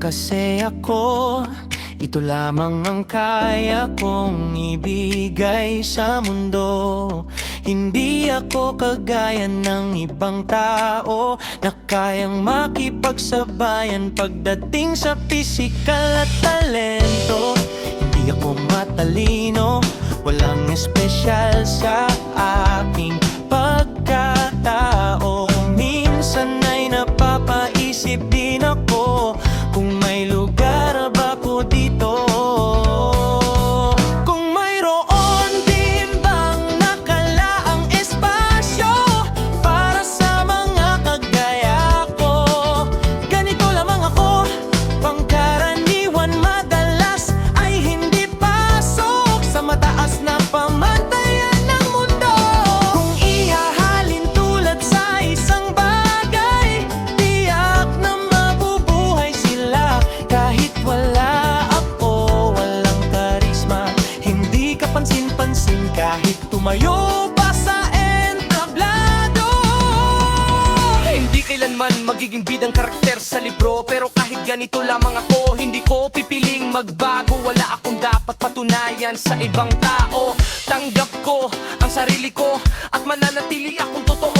kasi ako, ito lamang ang kaya kong ibigay sa mundo. Hindi ako kagaya ng ibang tao na kayang makipagsabayan pagdating sa pisikal at talento. Hindi ako matalino, walang espesyal sa aking pagkatao. Minsan ay napapaisip din ako kung may lugar ba ko dito. Kung mayroon din bang nakalaang espasyo para sa mga kagaya ko. Ganito lamang ako, pangkaraniwan, madalas ay hindi pasok sa mataas na pamantayan ng mundo. Kung ihahalin tulad sa isang bagay, tiyak na mabubuhay sila. Kahit wala ako, walang karisma, hindi ka pansin-pansin kahit tumayo pa sa entablado. Hindi kailanman magiging bidang karakter sa libro, pero kahit ganito lamang ako, hindi ko pipiling magbago. Wala akong dapat patunayan sa ibang tao. Tanggap ko ang sarili ko at mananatili akong totoo.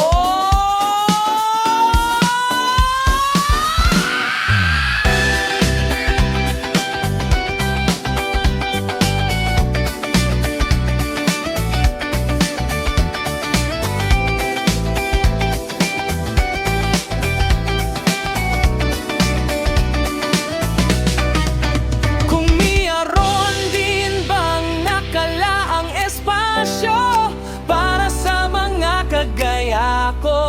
Kung mayroon din bang nakalaang espasyo para sa mga kagaya ko.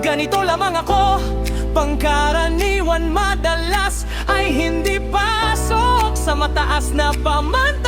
Ganito lamang ako, pangkaraniwan, madalas ay hindi pasok sa mataas na pamantayan